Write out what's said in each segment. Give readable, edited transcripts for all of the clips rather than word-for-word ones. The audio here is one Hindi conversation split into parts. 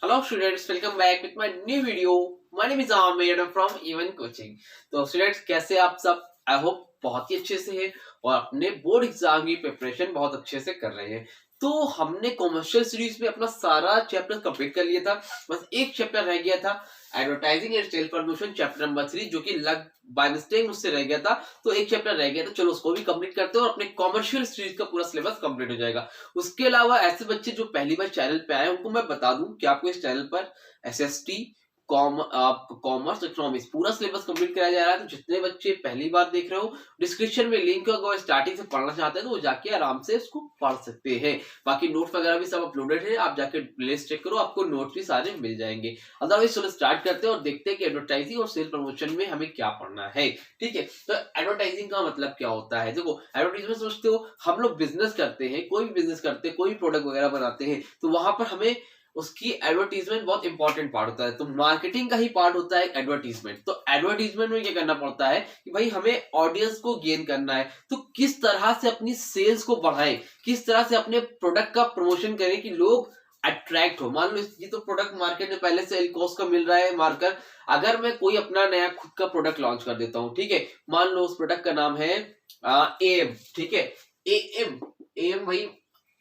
Hello students, welcome back with my new video. My name is Amir and I'm from Even Coaching. तो students कैसे आप सब? आई होप बहुत ही अच्छे से हैं और अपने बोर्ड एग्जाम की प्रिपरेशन बहुत अच्छे से कर रहे हैं। तो हमने कॉमर्शियल सीरीज में अपना सारा चैप्टर कंप्लीट कर लिया था, बस एक चैप्टर रह गया था advertising and sale promotion chapter number 3, जो कि लग बाय मिस्टेक मुझसे रह गया था। तो एक चैप्टर रह गया था, चलो उसको भी कंप्लीट करते हैं और अपने कॉमर्शियल सीरीज का पूरा सिलेबस कंप्लीट हो जाएगा। उसके अलावा ऐसे बच्चे जो पहली बार चैनल पे आए उनको मैं बता दूं कि आपको इस चैनल पर एसएसटी कॉमर्स इकोनॉमिक्स पूरा सिलेबस कंप्लीट कराया जा रहा है। तो जितने बच्चे पहली बार देख रहे हो, डिस्क्रिप्शन में लिंक है, अगर स्टार्टिंग से पढ़ना चाहते हैं तो वो जाके आराम से उसको पढ़ सकते हैं। बाकी नोट्स वगैरह भी सब अपलोडेड है, आप जाके प्लेलिस्ट चेक करो, आपको नोट्स भी सारे मिल जाएंगे। अदरवाइज चलो स्टार्ट करते हैं और देखते हैं कि एडवर्टाइजिंग और सेल प्रमोशन में हमें क्या पढ़ना है। ठीक है, तो एडवर्टाइजिंग का मतलब क्या होता है? देखो, एडवर्टाइजमेंट सोचते हो हम लोग बिजनेस करते हैं, कोई भी बिजनेस करते हैं, कोई भी प्रोडक्ट वगैरह बनाते हैं, तो वहां पर हमें उसकी एडवर्टीजमेंट बहुत इंपॉर्टेंट पार्ट होता है। तो मार्केटिंग का ही पार्ट होता है एडवर्टीजमेंट। तो एडवर्टीजमेंट में क्या करना पड़ता है कि भाई हमें ऑडियंस को गेन करना है, तो किस तरह से अपनी सेल्स को बढ़ाएं, किस तरह से अपने प्रोडक्ट का प्रमोशन करें कि लोग अट्रैक्ट हो। मान लो ये तो प्रोडक्ट मार्केट में पहले से एलकॉस का मिल रहा है मार्कर, अगर मैं कोई अपना नया खुद का प्रोडक्ट लॉन्च कर देता हूं, ठीक है, मान लो उस प्रोडक्ट का नाम है एम, ठीक है, एम एम भाई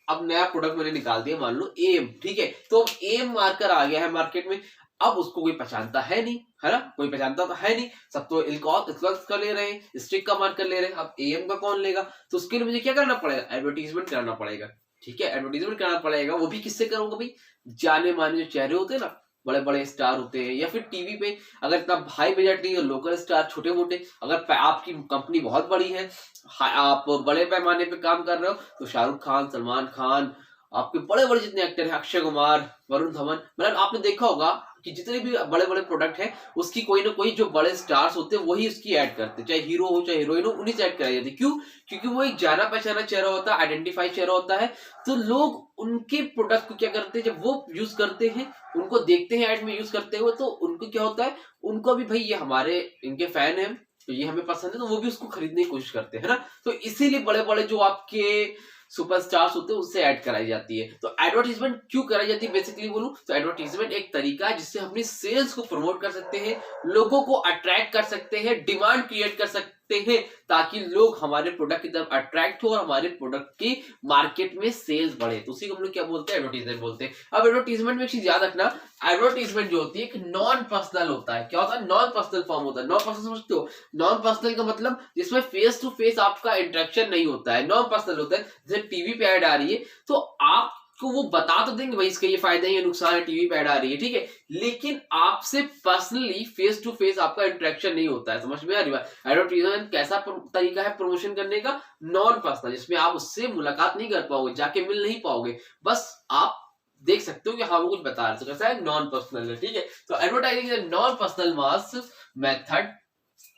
अब नया प्रोडक्ट मैंने निकाल दिया, मान लो एम, ठीक है, तो एम मार्कर आ गया है मार्केट में। अब उसको कोई पहचानता है नहीं, है ना, कोई पहचानता तो है नहीं, सब तो इलकॉस का ले रहे हैं, स्टिक का मार्कर ले रहे हैं, अब एम का कौन लेगा? तो उसके लिए मुझे क्या करना पड़ेगा? एडवर्टीजमेंट करना पड़ेगा। ठीक है, एडवर्टीजमेंट करना पड़ेगा, वो भी किससे करूंगा भाई? जाने माने जो चेहरे होते हैं ना, बड़े बड़े स्टार होते हैं, या फिर टीवी पे अगर इतना हाई बजट नहीं है, लोकल स्टार छोटे मोटे, अगर आपकी कंपनी बहुत बड़ी है, आप बड़े पैमाने पे काम कर रहे हो, तो शाहरुख खान, सलमान खान, आपके बड़े बड़े जितने एक्टर हैं, अक्षय कुमार, वरुण धवन, मतलब आपने देखा होगा कि जितने भी बड़े बड़े प्रोडक्ट है उसकी कोई ना कोई जो बड़े स्टार्स होते हैं वही उसकी ऐड करते हैं, चाहे हीरो हो चाहे हीरोइन हो, उन्हीं से ऐड कराई जाती है। क्यों? क्योंकि वो एक जाना पहचाना चेहरा होता है, आइडेंटिफाई चेहरा होता है। तो लोग उनके प्रोडक्ट को क्या करते हैं, जब वो यूज करते हैं, उनको देखते हैं एड में यूज करते हुए, तो उनको क्या होता है, उनको भी भाई ये हमारे इनके फैन है, तो ये हमें पसंद है, तो वो भी उसको खरीदने की कोशिश करते हैं, है ना। तो इसीलिए बड़े बड़े जो आपके सुपरस्टार्स होते हैं उससे ऐड कराई जाती है। तो एडवर्टीजमेंट क्यों कराई जाती है बेसिकली बोलूं तो एडवर्टीजमेंट एक तरीका है जिससे हम अपनी सेल्स को प्रमोट कर सकते हैं, लोगों को अट्रैक्ट कर सकते हैं, डिमांड क्रिएट कर सकते हैं, ताकि लोग हमारे प्रोडक्ट की तरफ अट्रैक्ट हो और हमारे प्रोडक्ट की मार्केट में सेल्स बढ़े। तो उसी को हम लोग क्या बोलते हैं? एडवर्टीजमेंट बोलते हैं। अब एडवर्टीजमेंट में एक चीज याद रखना, एडवर्टीजमेंट जो होती है एक नॉन पर्सनल होता है। क्या होता है? नॉन पर्सनल फॉर्म होता है। नॉन पर्सनल समझते हो? नॉन पर्सनल का मतलब जिसमें फेस टू फेस आपका इंटरेक्शन नहीं होता है, नॉन पर्सनल होता है। जैसे टीवी पे ऐड आ रही है तो आपको वो बता तो देंगे भाई इसके ये फायदे हैं, ये नुकसान है, टीवी पे ऐड आ रही है, ठीक है, लेकिन आपसे पर्सनली फेस टू फेस आपका इंटरेक्शन नहीं होता है। समझ में आ रही बात? एडवर्टीजमेंट कैसा तरीका है प्रमोशन करने का? नॉन पर्सनल, जिसमें आप उससे मुलाकात नहीं कर पाओगे, जाके मिल नहीं पाओगे, बस आप देख सकते हो कि हाँ वो कुछ बता रहे, तो कैसा है? नॉन पर्सनल है, ठीक है। तो advertising is non personal mass method.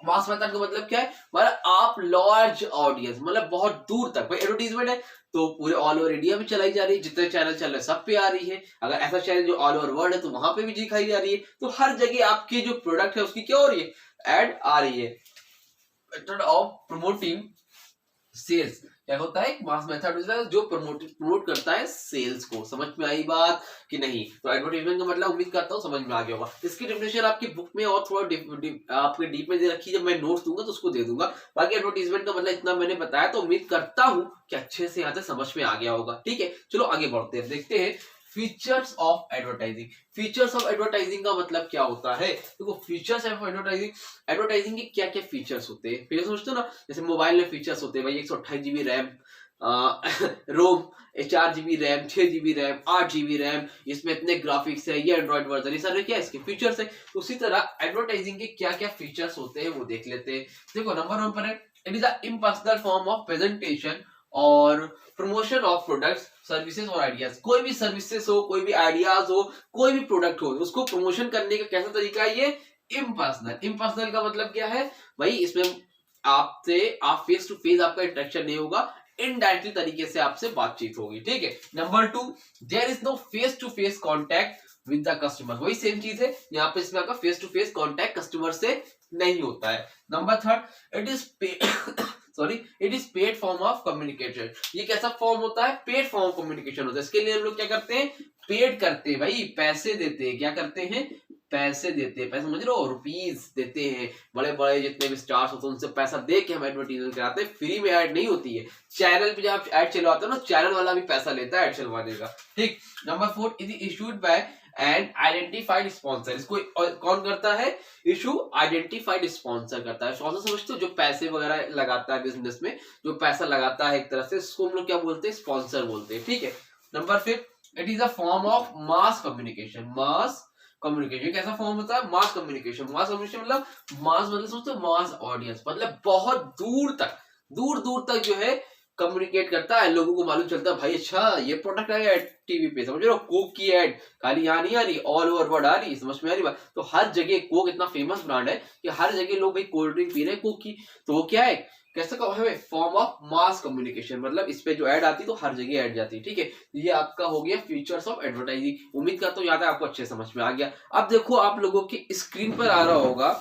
Mass method का मतलब क्या है? मतलब आप लार्ज ऑडियंस, मतलब बहुत दूर तक, भाई एडवर्टीजमेंट है तो पूरे ऑल ओवर इंडिया में चलाई जा रही है, जितने चैनल चल रहे हैं सब पे आ रही है। अगर ऐसा चैनल जो ऑल ओवर वर्ल्ड है तो वहां पे भी दिखाई जा रही है। तो हर जगह आपकी जो प्रोडक्ट है उसकी क्या हो रही है? ऐड आ रही है। मेथड ऑफ प्रमोटिंग सेल्स क्या होता है? मास मेथड जो प्रमोट करता है सेल्स को। समझ में आई बात कि नहीं? तो एडवर्टाइजमेंट का मतलब उम्मीद करता हूँ समझ में आ गया होगा। इसकी डेफिनेशन आपकी बुक में और थोड़ा आपके डीप में दे रखी है, जब मैं नोट्स दूंगा तो उसको दे दूंगा। बाकी एडवर्टाइजमेंट का मतलब इतना मैंने बताया, तो उम्मीद करता हूँ कि अच्छे से यहाँ से समझ में आ गया होगा। ठीक है, चलो आगे बढ़ते हैं, देखते हैं features of advertising. Features of advertising का मतलब क्या होता है? देखो, फीचर्स ऑफ एडवर्टाइजिंग, एडवर्टाइजिंग के क्या क्या फीचर्स होते हैं? फीचर्स समझते हो ना? जैसे मोबाइल में फीचर्स होते हैं भाई, 128 GB रैम, रोम, 4 GB RAM, 6 GB RAM, 8 GB RAM, इसमें इतने ग्राफिक्स है, ये एंड्रॉइड वर्जन, ये सारे क्या इसके फीचर्स है। तो उसी तरह एडवर्टाइजिंग के क्या क्या फीचर्स होते हैं वो देख लेते हैं। देखो, नंबर 1 पर है, it is a impersonal form of presentation और प्रमोशन ऑफ प्रोडक्ट्स, सर्विसेज और आइडियाज। कोई भी सर्विसेज हो, कोई भी आइडियाज हो, कोई भी प्रोडक्ट हो, उसको प्रमोशन करने का कैसा तरीका है? ये इम्पर्सनल। इम्पर्सनल का मतलब क्या है भाई? इसमें आप फेस टू फेस आपका इंटरेक्शन नहीं होगा, इनडायरेक्टली तरीके से आपसे बातचीत होगी। ठीक है। Number 2, there is no face to face contact with the customer. वही सेम चीज है यहाँ पे, इसमें आपका face to face contact customer से नहीं होता है। Number 3, it is sorry, it is paid form of communication. ये कैसा फॉर्म होता है? पेड फॉर्म ऑफ कम्युनिकेशन होता है। इसके लिए हम लोग क्या करते हैं? पेड करते हैं भाई, पैसे देते हैं। क्या करते हैं? पैसे देते हैं। पैसे समझ रहे हो? रुपीज देते हैं। बड़े बड़े जितने भी स्टार्स होते हैं उनसे पैसा दे के हम एडवर्टीजमेंट कराते हैं। फ्री में ऐड नहीं होती है। चैनल पे जब आप ऐड चलवाते हो ना, चैनल वाला भी पैसा लेता है ऐड चलवाने का। ठीक। Number 4 is issued by and identified sponsor. इसको कौन करता है? इशू आइडेंटिफाइड स्पॉन्सर करता है। स्पॉन्सर समझते हो? जो पैसे वगैरह लगाता है बिजनेस में, जो पैसा लगाता है एक तरह से, इसको हम लोग क्या बोलते हैं? स्पॉन्सर बोलते हैं। ठीक है। Number 5 it is a form of mass communication. Mass communication कैसा फॉर्म होता है? Mass communication. मास कम्युनिकेशन मतलब मास मतलब समझते हो? मास ऑडियंस मतलब बहुत दूर तक जो है कम्युनिकेट करता है। लोगों को मालूम चलता है भाई अच्छा ये प्रोडक्ट आया टीवी पे, समझ रहे हो? कोक की एड खाली यहाँ नहीं आ रही, ऑल ओवर वर्ल्ड आ रही। समझ में आ रही बात? तो हर जगह कोक इतना फेमस ब्रांड है कि हर जगह लोग भाई कोल्ड ड्रिंक पी रहे हैं कोक की। तो वो क्या है? कैसे है? Form of mass communication. मतलब इस पे जो ऐड आती है तो हर जगह ऐड जाती है। ठीक है। ये आपका हो गया फीचर्स ऑफ एडवर्टाइजिंग। उम्मीद करता हूँ याद है आपको, अच्छे समझ में आ गया। अब देखो आप लोगों की स्क्रीन पर आ रहा होगा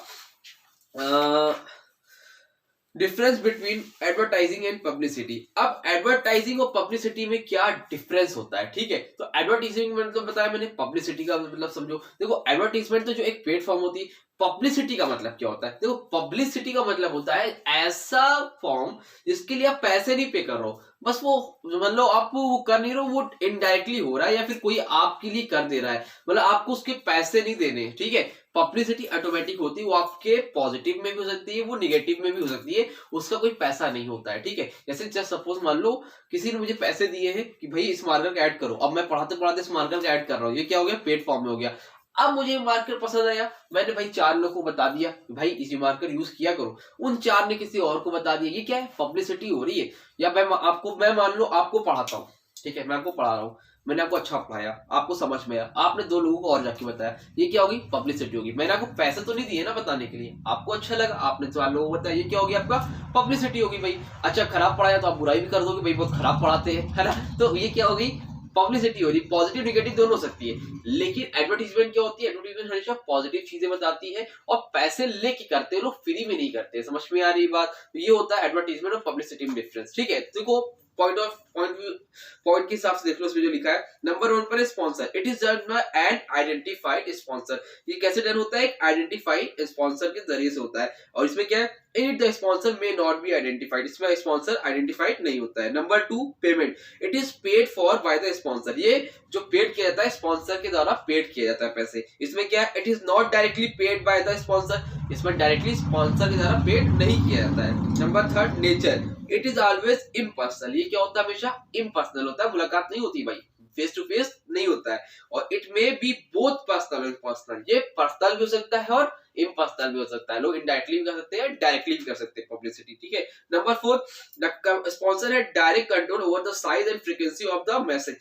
difference between advertising and publicity. अब एडवर्टाइजिंग और पब्लिसिटी में क्या डिफरेंस होता है? ठीक है। तो एडवर्टाइजिंग में तो बताया मैंने, पब्लिसिटी का मतलब समझो। देखो एडवर्टाइजमेंट तो जो एक प्लेटफॉर्म होती है। पब्लिसिटी का मतलब क्या होता है? देखो पब्लिसिटी का मतलब होता है ऐसा फॉर्म जिसके लिए आप पैसे नहीं पे कर रहे हो, बस वो मतलब आप वो कर नहीं रहे हो, वो इनडायरेक्टली हो रहा है या फिर कोई आपके लिए कर दे रहा है, मतलब आपको उसके पैसे नहीं देने। ठीक है। पब्लिसिटी ऑटोमेटिक होती है, वो आपके पॉजिटिव में भी हो सकती है, वो निगेटिव में भी हो सकती है, उसका कोई पैसा नहीं होता है। ठीक है। जैसे जस्ट सपोज मान लो किसी ने मुझे पैसे दिए हैं कि भाई इस मार्कर का ऐड करो। अब मैं पढ़ाते पढ़ाते इस मार्कर का ऐड कर रहा हूँ, ये क्या हो गया? पेड फॉर्म में हो गया। अब मुझे मार्कर पसंद आया, मैंने भाई 4 लोगों को बता दिया भाई इसी मार्कर यूज किया करो। उन 4 ने किसी और को बता दिया। ये क्या है? पब्लिसिटी हो रही है। या मैं मान लो आपको पढ़ाता हूँ। ठीक है। मैं आपको पढ़ा रहा हूँ, मैंने आपको अच्छा पढ़ाया, आपको समझ में आया, आपने 2 लोगों को और जाके बताया। ये क्या होगी? पब्लिसिटी होगी। मैंने आपको पैसे तो नहीं दिए ना बताने के लिए, आपको अच्छा लगा, आपने 4 लोगों को बताया। ये क्या होगी? आपका पब्लिसिटी होगी भाई। अच्छा खराब पढ़ाया तो आप बुराई भी कर दोगे भाई बहुत खराब पढ़ाते हैं, है ना? तो ये क्या होगी? पब्लिसिटी हो रही। पॉजिटिव निगेटिव दोनों हो सकती है। लेकिन एडवर्टीजमेंट क्या होती है? एडवर्टीजमेंट हमेशा पॉजिटिव चीजें बताती है और पैसे लेके करते हैं लोग, फ्री में नहीं करते। समझ में आ रही बात? तो ये होता है एडवर्टीजमेंट और पब्लिसिटी में डिफरेंस। ठीक है। देखो पॉइंट के हिसाब से देख लो इसमें जो लिखा है। नंबर 1 पर sponsor. It is done by an identified sponsor. ये कैसे डन होता है? एक आइडेंटिफाइड स्पॉन्सर के जरिए से होता है। और इसमें क्या है? In the sponsor may not be identified. इसमें स्पॉन्सर आइडेंटिफाइड नहीं होता है। Number 2 payment. It is paid for by the sponsor. ये जो पेड किया जाता है स्पॉन्सर के द्वारा पेड किया जाता है पैसे। इसमें क्या है? It is not directly paid by the sponsor. इसमें डायरेक्टली स्पॉन्सर के द्वारा पेड नहीं किया जाता है। Number 3 nature. It is always impersonal. ये क्या होता है? हमेशा इम्पर्सनल होता है, मुलाकात नहीं होती भाई, फेस टू फेस नहीं होता है। और इट में बी बोथ पर्सनल और पर्सनल। ये पर्सनल भी हो सकता है और इम्पर्सनल भी हो सकता है। लोग इनडायरेक्टली भी कर सकते हैं, डायरेक्टली भी कर सकते हैं पब्लिसिटी। ठीक है। नंबर 4 द स्पॉन्सर है direct control over the size and frequency of the message.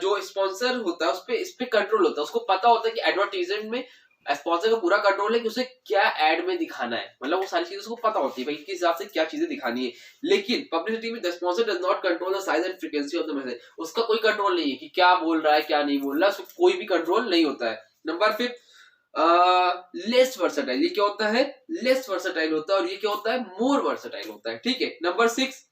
जो स्पॉन्सर होता है इस पे कंट्रोल होता है। उसको पता होता है कि एडवर्टाइजमेंट में स्पॉन्सर का पूरा कंट्रोल है कि उसे क्या एड में दिखाना है, मतलब वो सारी चीजें उसको पता होती है भाई किस हिसाब से क्या चीजें दिखानी है। लेकिन पब्लिसिटी में the sponsor does not control the size and frequency of the message. उसका कोई कंट्रोल नहीं है कि क्या बोल रहा है क्या नहीं बोल रहा है, उसको कोई भी कंट्रोल नहीं होता है। Number 5 less versatile. ये क्या होता है? लेस वर्सेटाइल होता है। और ये क्या होता है? मोर वर्सेटाइल होता है। ठीक है। Number 6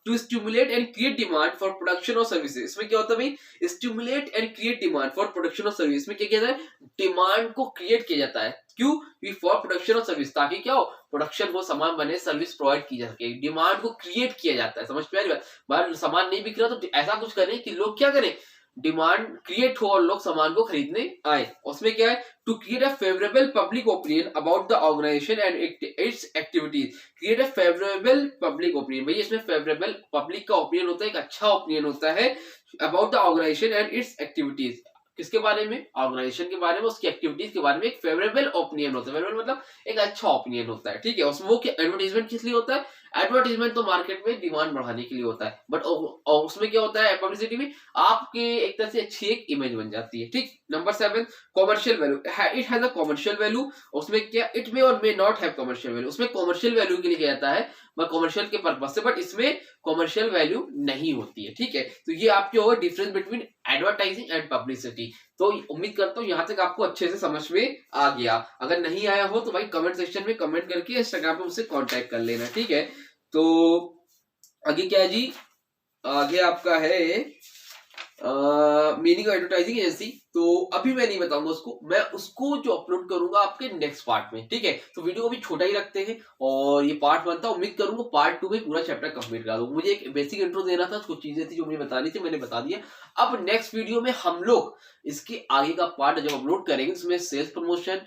to stimulate and create demand for production और सर्विसेज। इसमें क्या होता है भाई? Stimulate and create demand for production और सर्विस। में क्या किया जाता है? डिमांड को क्रिएट किया जाता है। क्यों? फॉर प्रोडक्शन और सर्विस, ताकि क्या हो? प्रोडक्शन हो, सामान बने, सर्विस प्रोवाइड की जा सके। डिमांड को क्रिएट किया जाता है। समझ में आ रही बात? बाहर सामान नहीं बिक रहा तो ऐसा कुछ करें कि लोग क्या करें? डिमांड क्रिएट हो और लोग सामान को खरीदने आए। उसमें क्या है? To create a favourable public opinion about the organisation and its activities. Create a favourable public opinion. भाई इसमें फेवरेबल पब्लिक का ओपिनियन होता है, एक अच्छा ओपिनियन होता है about the organisation and its activities. किसके बारे में? ऑर्गेनाइजेशन के बारे में, उसकी एक्टिविटीज के बारे में एक फेवरेबल ओपिनियन होता है। फेवरेबल मतलब एक अच्छा ओपिनियन होता है। ठीक है। उसमें वो एडवर्टाइजमेंट किस लिए होता है? एडवर्टाइजमेंट तो मार्केट में डिमांड बढ़ाने के लिए होता है, बट उसमें क्या होता है? पब्लिसिटी में आपके एक तरह से अच्छी एक इमेज बन जाती है। ठीक। Number 7 commercial value. It has a commercial value. उसमें क्या? इट मे और may not have commercial value. उसमें कॉमर्शियल वैल्यू के लिए किया जाता है, कॉमर्शियल के पर्पज से, बट इसमें कॉमर्शियल वैल्यू नहीं होती है। ठीक है। तो ये आपके होगा difference between advertising and publicity. की। तो उम्मीद करता हूँ यहाँ तक आपको अच्छे से समझ में आ गया। अगर नहीं आया हो तो भाई कमेंट सेक्शन में कमेंट करके इंस्टाग्राम पे मुझसे कांटेक्ट कर लेना, ठीक है। तो आगे क्या है जी, आगे आपका है मीनिंग ऑफ एडवर्टाइजिंग एजेंसी। तो अभी मैं नहीं बताऊंगा उसको, मैं उसको जो अपलोड करूंगा आपके नेक्स्ट पार्ट में, ठीक है। तो वीडियो को भी छोटा ही रखते हैं और ये पार्ट 1 था। उम्मीद करूंगा पार्ट 2 में पूरा चैप्टर कंप्लीट करा दूं। मुझे एक बेसिक इंट्रो देना था, कुछ चीजें थी जो मुझे बतानी थी, मैंने बता दिया। अब नेक्स्ट वीडियो में हम लोग इसके आगे का पार्ट जब अपलोड करेंगे उसमें सेल्स प्रमोशन,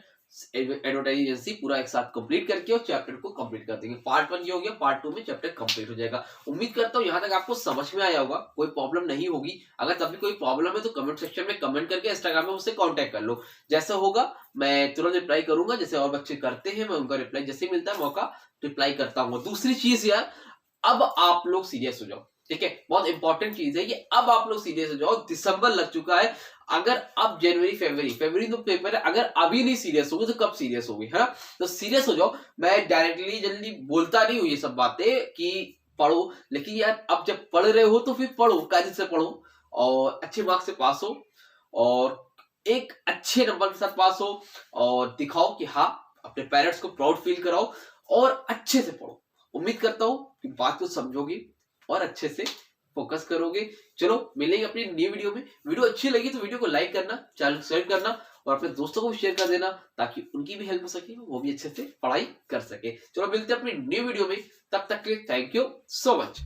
एडवर्टाइजिंग एजेंसी पूरा एक साथ कंप्लीट करके और चैप्टर को कंप्लीट कर देंगे। पार्ट 1 ये हो गया, पार्ट 2 में चैप्टर कंप्लीट हो जाएगा। उम्मीद करता हूँ यहाँ तक आपको समझ में आया होगा, कोई प्रॉब्लम नहीं होगी। अगर तब भी कोई प्रॉब्लम है तो कमेंट सेक्शन में कमेंट करके इंस्टाग्राम में मुझसे कांटेक्ट कर लो। जैसा होगा मैं तुरंत रिप्लाई करूंगा, जैसे और बच्चे करते हैं मैं उनका रिप्लाई जैसे मिलता है मौका रिप्लाई करता हूँ। दूसरी चीज यार, अब आप लोग सीरियस हो जाओ, ठीक है। बहुत इंपॉर्टेंट चीज है ये, अब आप लोग सीरियस हो जाओ। दिसंबर लग चुका है, अगर अब जनवरी फरवरी तो पेपर है, अगर अभी नहीं सीरियस होगे तो कब सीरियस होगे, है ना। तो सीरियस हो जाओ। मैं डायरेक्टली जल्दी बोलता नहीं हूँ ये सब बातें कि पढ़ो, लेकिन यार अब जब पढ़ रहे हो तो फिर पढ़ो, कायदे से पढ़ो और अच्छे मार्क्स से पास हो और एक अच्छे नंबर के साथ पास हो और दिखाओ कि हाँ, अपने पेरेंट्स को प्राउड फील कराओ और अच्छे से पढ़ो। उम्मीद करता हूँ कि बात को समझोगे और अच्छे से फोकस करोगे। चलो मिलेंगे अपनी न्यू वीडियो में। वीडियो अच्छी लगी तो वीडियो को लाइक करना, चैनल को शेयर करना और अपने दोस्तों को भी शेयर कर देना ताकि उनकी भी हेल्प हो सके, वो भी अच्छे से पढ़ाई कर सके। चलो मिलते हैं अपनी न्यू वीडियो में, तब तक के लिए थैंक यू सो मच।